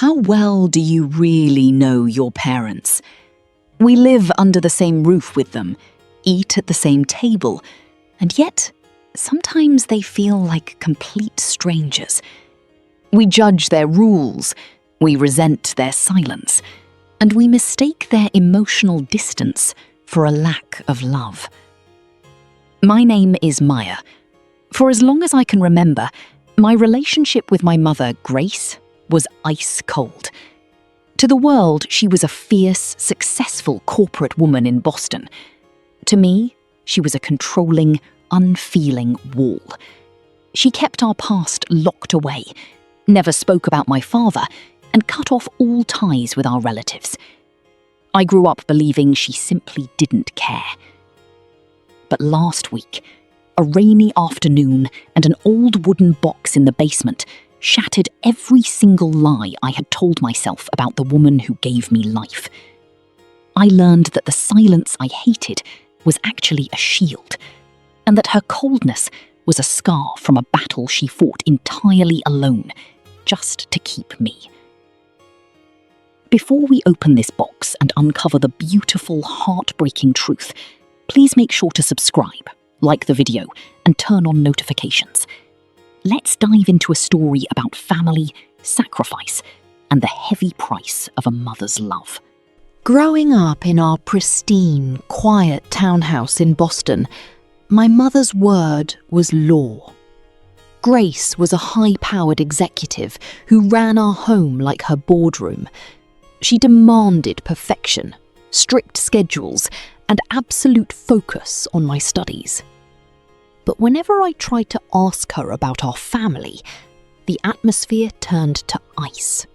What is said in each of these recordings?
How well do you really know your parents? We live under the same roof with them, eat at the same table, and yet sometimes they feel like complete strangers. We judge their rules, we resent their silence, and we mistake their emotional distance for a lack of love. My name is Maya. For as long as I can remember, my relationship with my mother, Grace, was ice cold. To the world, she was a fierce, successful corporate woman in Boston. To me, she was a controlling, unfeeling wall. She kept our past locked away, never spoke about my father, and cut off all ties with our relatives. I grew up believing she simply didn't care. But last week, a rainy afternoon and an old wooden box in the basement shattered every single lie I had told myself about the woman who gave me life. I learned that the silence I hated was actually a shield, and that her coldness was a scar from a battle she fought entirely alone, just to keep me. Before we open this box and uncover the beautiful, heartbreaking truth, please make sure to subscribe, like the video, and turn on notifications. Let's dive into a story about family, sacrifice, and the heavy price of a mother's love. Growing up in our pristine, quiet townhouse in Boston, my mother's word was law. Grace was a high-powered executive who ran our home like her boardroom. She demanded perfection, strict schedules, and absolute focus on my studies. But whenever I tried to ask her about our family, the atmosphere turned to ice.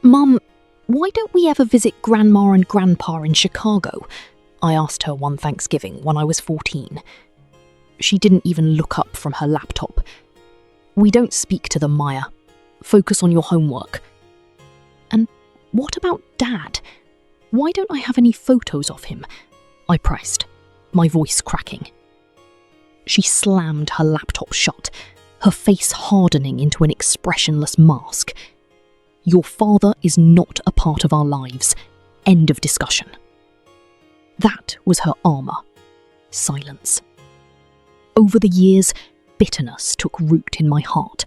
"Mum, why don't we ever visit Grandma and Grandpa in Chicago?" I asked her one Thanksgiving when I was 14. She didn't even look up from her laptop. "We don't speak to them, Maya. Focus on your homework." "And what about Dad? Why don't I have any photos of him?" I pressed, my voice cracking. She slammed her laptop shut, her face hardening into an expressionless mask. "Your father is not a part of our lives. End of discussion." That was her armor. Silence. Over the years, bitterness took root in my heart.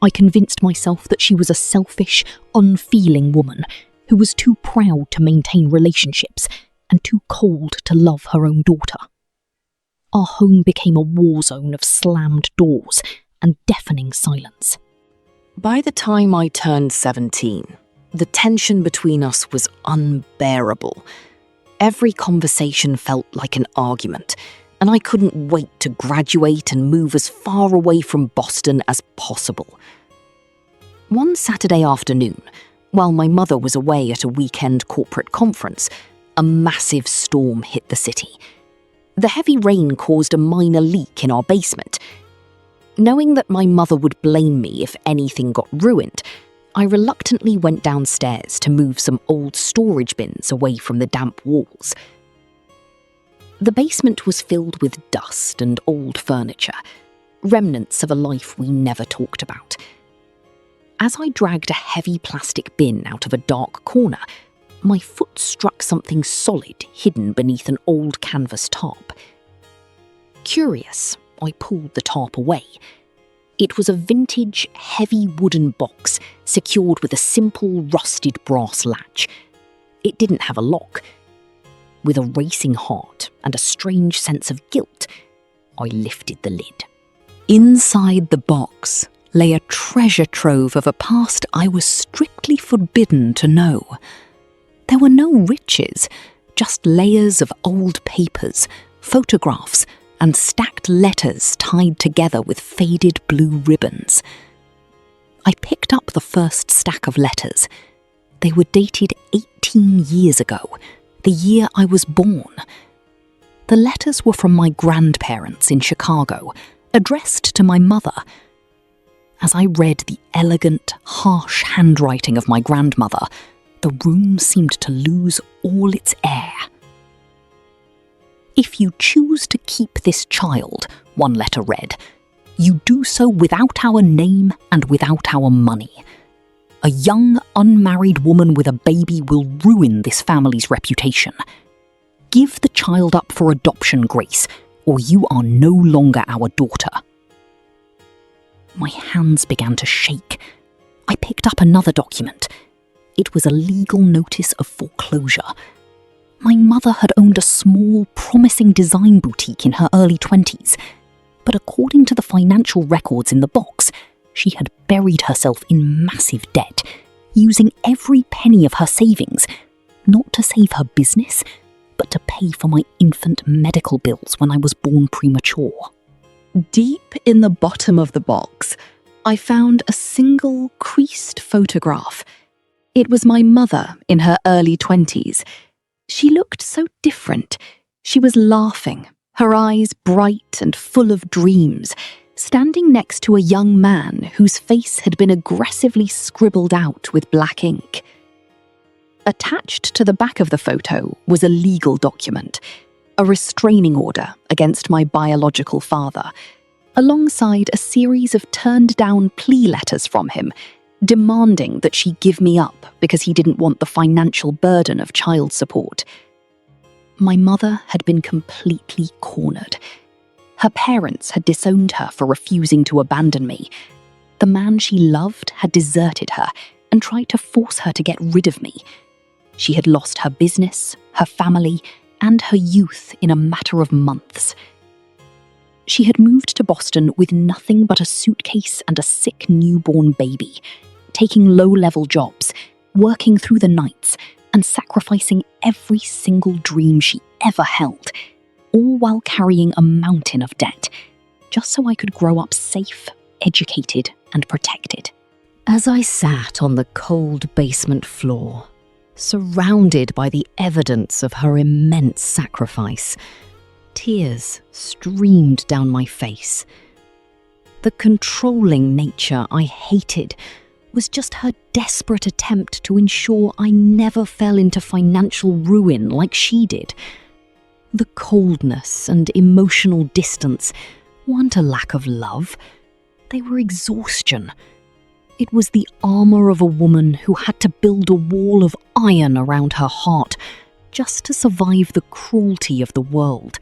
I convinced myself that she was a selfish, unfeeling woman who was too proud to maintain relationships and too cold to love her own daughter. Our home became a war zone of slammed doors and deafening silence. By the time I turned 17, the tension between us was unbearable. Every conversation felt like an argument, and I couldn't wait to graduate and move as far away from Boston as possible. One Saturday afternoon, while my mother was away at a weekend corporate conference, a massive storm hit the city. The heavy rain caused a minor leak in our basement. Knowing that my mother would blame me if anything got ruined, I reluctantly went downstairs to move some old storage bins away from the damp walls. The basement was filled with dust and old furniture, remnants of a life we never talked about. As I dragged a heavy plastic bin out of a dark corner, my foot struck something solid hidden beneath an old canvas tarp. Curious, I pulled the tarp away. It was a vintage, heavy wooden box secured with a simple, rusted brass latch. It didn't have a lock. With a racing heart and a strange sense of guilt, I lifted the lid. Inside the box lay a treasure trove of a past I was strictly forbidden to know. There were no riches, just layers of old papers, photographs, and stacked letters tied together with faded blue ribbons. I picked up the first stack of letters. They were dated 18 years ago, the year I was born. The letters were from my grandparents in Chicago, addressed to my mother. As I read the elegant, harsh handwriting of my grandmother, the room seemed to lose all its air. "If you choose to keep this child," one letter read, "you do so without our name and without our money." A young, unmarried woman with a baby will ruin this family's reputation. Give the child up for adoption, Grace, or you are no longer our daughter." My hands began to shake. I picked up another document. It was a legal notice of foreclosure. My mother had owned a small, promising design boutique in her early 20s, but according to the financial records in the box, she had buried herself in massive debt, using every penny of her savings, not to save her business, but to pay for my infant medical bills when I was born premature. Deep in the bottom of the box, I found a single creased photograph. It was my mother in her early 20s. She looked so different. She was laughing, her eyes bright and full of dreams, standing next to a young man whose face had been aggressively scribbled out with black ink. Attached to the back of the photo was a legal document, a restraining order against my biological father, alongside a series of turned-down plea letters from him, demanding that she give me up because he didn't want the financial burden of child support. My mother had been completely cornered. Her parents had disowned her for refusing to abandon me. The man she loved had deserted her and tried to force her to get rid of me. She had lost her business, her family, and her youth in a matter of months. She had moved to Boston with nothing but a suitcase and a sick newborn baby, taking low-level jobs, working through the nights, and sacrificing every single dream she ever held, all while carrying a mountain of debt, just so I could grow up safe, educated, and protected. As I sat on the cold basement floor, surrounded by the evidence of her immense sacrifice, tears streamed down my face. The controlling nature I hated was just her desperate attempt to ensure I never fell into financial ruin like she did. The coldness and emotional distance weren't a lack of love. They were exhaustion. It was the armor of a woman who had to build a wall of iron around her heart just to survive the cruelty of the world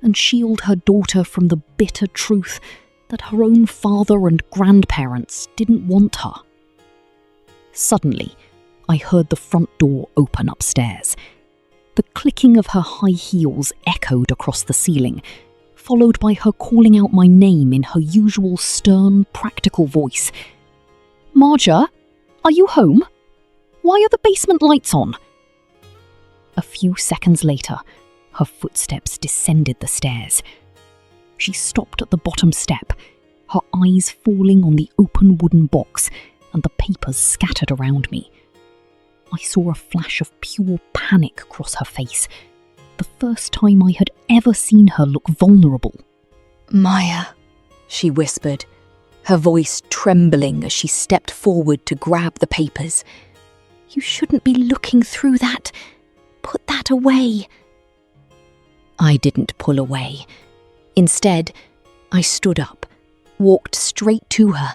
and shield her daughter from the bitter truth that her own father and grandparents didn't want her. Suddenly, I heard the front door open upstairs. The clicking of her high heels echoed across the ceiling, followed by her calling out my name in her usual stern, practical voice. "Marja, are you home? Why are the basement lights on?" A few seconds later, her footsteps descended the stairs. She stopped at the bottom step, her eyes falling on the open wooden box and the papers scattered around me. I saw a flash of pure panic cross her face, the first time I had ever seen her look vulnerable. "Maya," she whispered, her voice trembling as she stepped forward to grab the papers. "You shouldn't be looking through that. Put that away." I didn't pull away. Instead, I stood up, walked straight to her,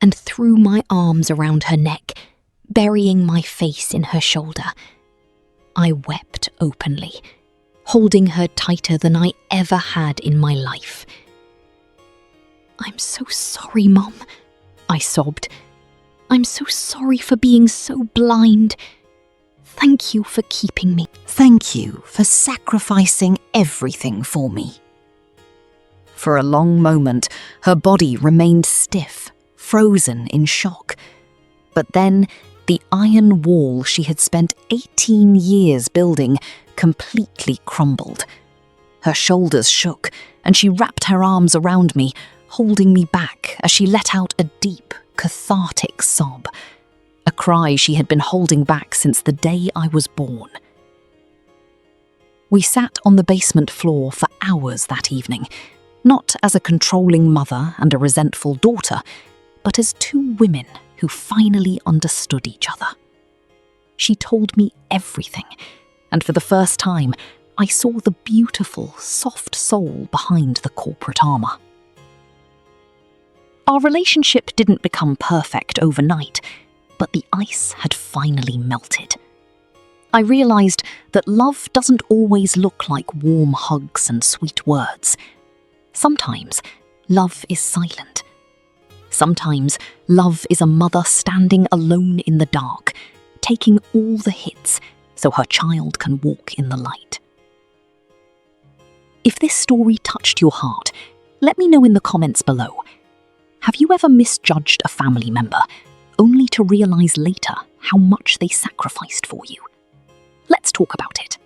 and threw my arms around her neck, burying my face in her shoulder. I wept openly, holding her tighter than I ever had in my life. "I'm so sorry, Mom," I sobbed. "I'm so sorry for being so blind. Thank you for keeping me. Thank you for sacrificing everything for me." For a long moment, her body remained stiff, frozen in shock. But then, the iron wall she had spent 18 years building completely crumbled. Her shoulders shook, and she wrapped her arms around me, holding me back as she let out a deep, cathartic sob, a cry she had been holding back since the day I was born. We sat on the basement floor for hours that evening, not as a controlling mother and a resentful daughter, but as two women who finally understood each other. She told me everything, and for the first time, I saw the beautiful, soft soul behind the corporate armor. Our relationship didn't become perfect overnight. but the ice had finally melted. I realized that love doesn't always look like warm hugs and sweet words. Sometimes love is silent. Sometimes love is a mother standing alone in the dark, taking all the hits so her child can walk in the light. If this story touched your heart, let me know in the comments below. Have you ever misjudged a family member, only to realize later how much they sacrificed for you? Let's talk about it.